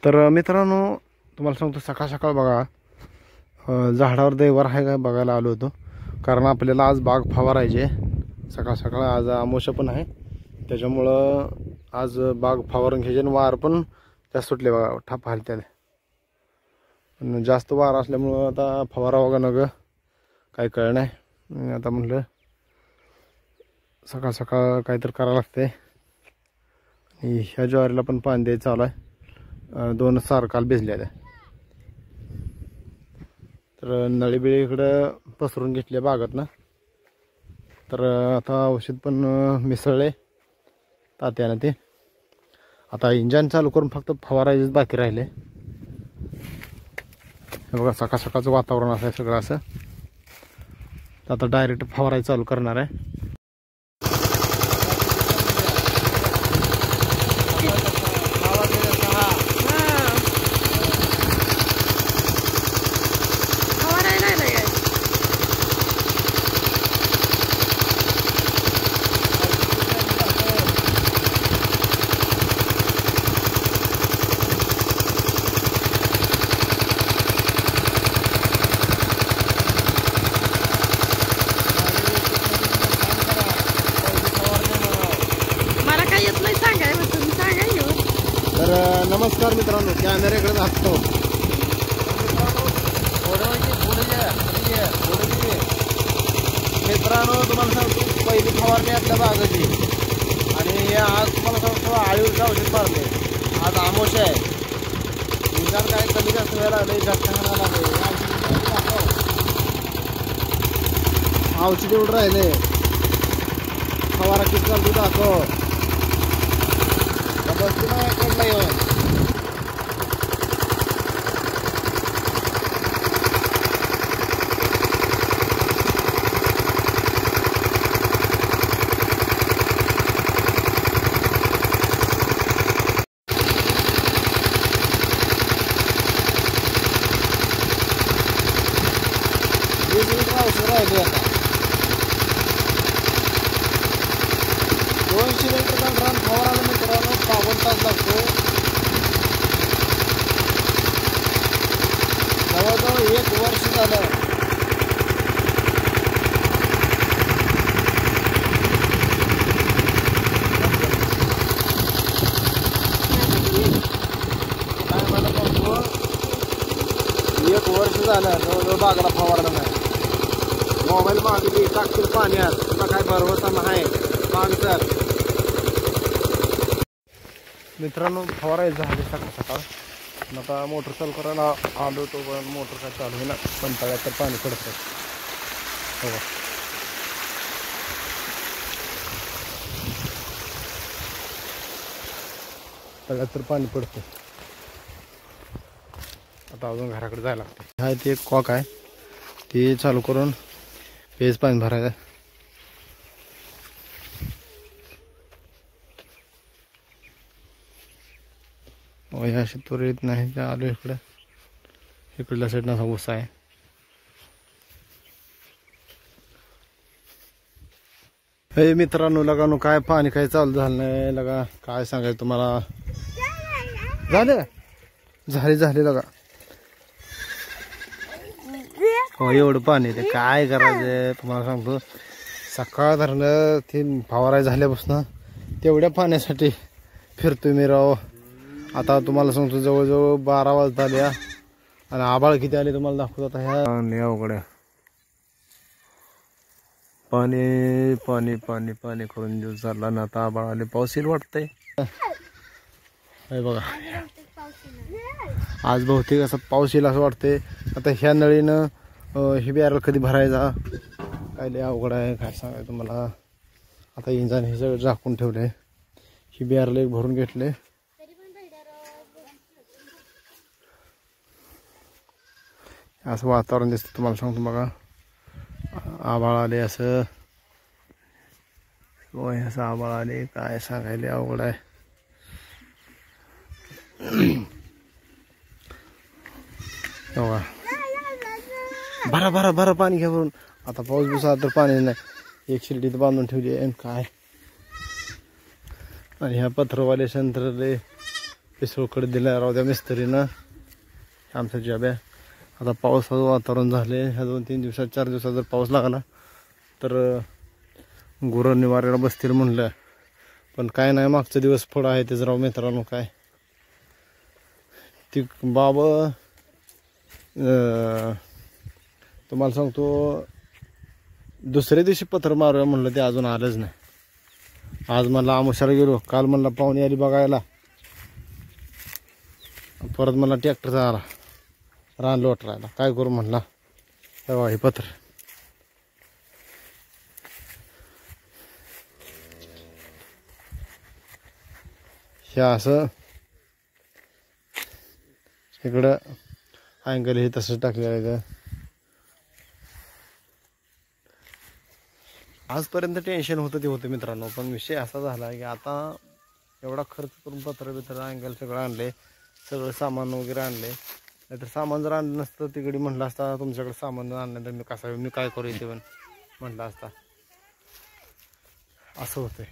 तर मित्रांनो तुम्हाला सांगतो सकाळ सकाळ बघा झाडावर दैवर आहे का बघायला आलो होतो, कारण आपल्याला आज बाग फवारायचे सकाळ सकाळ. आज अमावस्या पण आहे त्याच्यामुळं आज बाग फवारून घ्यायचे आणि वार पण जास्त सुटले बघा, ठाप हलत्याले. पण जास्त वार असल्यामुळं आता फवारा वगैरे नग काही कळ नाही. आता म्हटलं सकाळ सकाळ काहीतरी करावं लागते. आणि ह्या ज्वारीला पण पाणी द्यायचं चालू आहे. 2 सार काल भिजल्या त्या, तर नळीबिळी इकडं पसरून घेतल्या बागात ना. तर आता औषध पण मिसळले तात्यानं ते. आता इंजन चालू करून फक्त फवारायचेच बाकी राहिले. हे बघा सकाळ सकाळचं वातावरण असं आहे सगळं असं. आता डायरेक्ट फवारायचं चालू करणार आहे. तर नमस्कार मित्रांनो, कॅमेऱ्याकडे असतो मित्रांनो. तुम्हाला सांगतो पहिली फवारणी आपल्या बागाची, आणि आज तुम्हाला सांगतो आळीवरचं औषध मारले. आज अमावस्या आहे, निदान काय कमी जास्त वेळा लागले, जास्त खायला लागले. औषध एवढं राहिले, फवारा किती चालतो दाखव बसतो ना कडला येऊन. औषध राहिले आता 200 लिटरचा ड्रम फवारायला मित्रांनो 52 तास लागतो. जवळजवळ 1 वर्ष झालं. काय मला सांगतो 1 वर्ष झालं जवळजवळ बागाला फवारलं नाही. मोबाईल मागली टाकतील पाण्यात, तुला काय भरवसा नाही माग. तर मित्रांनो फवारायचं झाले सकाळ सकाळ. आता मोटर चालू करायला आलो तो, पण मोटर काय चालू आहे ना, पण तळ्यात तर पाणी पडतं. हो तळ्यात तर पाणी पडतं. आता अजून घराकडे जायला लागते. हा ते एक कॉक आहे, ते चालू करून पेज पाणी भरायचं. ह्या अशी त्वरित नाही त्या आलो इकडं. इकडल्या साईडनं असा ऊस आहे. हे मित्रांनो लगानो काय पाणी काही चालू झालं नाही लगा. काय सांगायचं तुम्हाला, झाले लगा. हो एवढं पाणी ते काय करायचं तुम्हाला सांगतो. सकाळ धरणं ते फवाराय झाल्यापासून तेवढ्या पाण्यासाठी फिरतोय मी राव. आता तुम्हाला सांगतो जवळजवळ 12 वाजता आल्या, आणि आभाळ किती आले तुम्हाला दाखवतो. आता ह्या अवघड पाणी पाणी पाणी पाणी करून दिवस झाला ना. आता आभाळ आले, पाऊस येईल वाटतंय. हे बघा आज बहुतेक असं पाऊस येईल असं वाटतंय. आता ह्या नळीनं हे बियारला कधी भरायचा काय लय अवघड आहे, काय सांगायचं तुम्हाला. आता इंजन हे सगळं झाकून ठेवलंय. ही बियारला एक भरून घेतले. असं वातावरण दिसतं तुम्हाला सांगतो बघा. आभाळ आले असं, असं आभाळ आले, काय सांगायला अवघड आहे. भरा पाणी घ्या भरून. आता पाऊस बिसा तर पाणी नाही. एक शिर्डीत बांधून ठेवली आहे काय. आणि ह्या पथरवाले संत्रले पिसळकडे दिल्या राहू द्या मिस्त्रीनं आमच्या जाब्या. आता पावसाचं वातावरण झाले. ह्या 2-3 दिवसात 4 दिवसात जर पाऊस लागला तर गुरं निवाऱ्याला बसतील म्हणलं. पण काय नाही, मागचा दिवस पुढं आहे तेच राव मित्रांनो. काय ती बाब तुम्हाला सांगतो, दुसऱ्या दिवशी पत्र मारूया म्हणलं ते अजून आलंच नाही. आज मला आमुषाला गेलो, काल म्हणला पाहुणे आली बघायला, परत मला ट्रॅक्टरचा आला रान लोटरायला. काय करू म्हणला, तेव्हा हे पत्र. हे असं इकडं अँगल हे तसंच टाकलेलं आहे. आजपर्यंत टेन्शन होतं ते होतं मित्रांनो, पण विषय असा झाला की आता एवढा खर्च करून पत्र अँगल सगळं आणले, सगळं सामान वगैरे आणले. नाहीतर सामान जर आणलं नसतं तिकडे म्हटलं असता तुमच्याकडे सामान आणलं तर मी काय करू इथे पण म्हटलं असता. असं होतंय.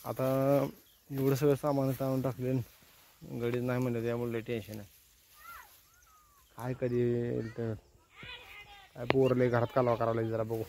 आता एवढं सगळं सामान आणून टाकले, गडीच नाही म्हणलं, त्यामुळे टेन्शन आहे. काय कधी येईल तर काय पोरले घरात कालवा करावं लागेल जरा बघू.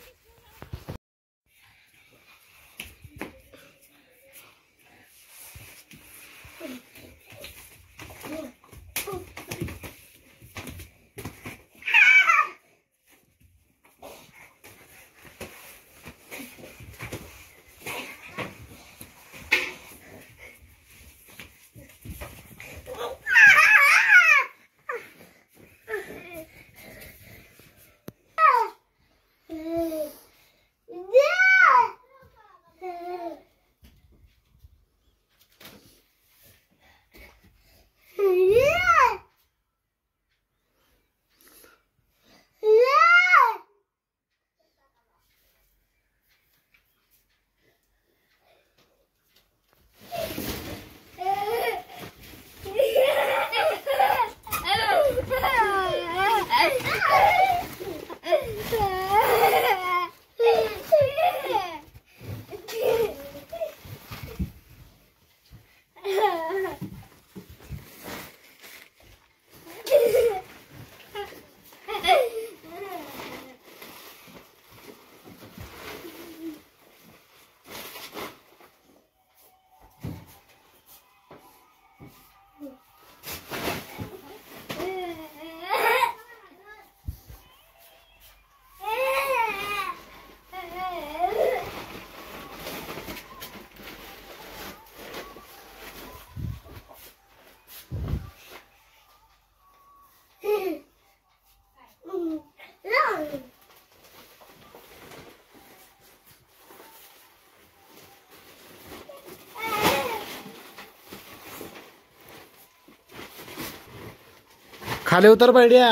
खाली उतर बैड्या,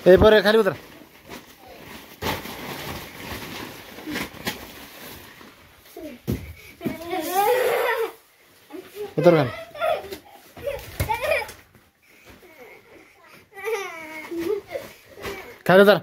हे बरं खाली उतर. उतर खाली. खाली उतर.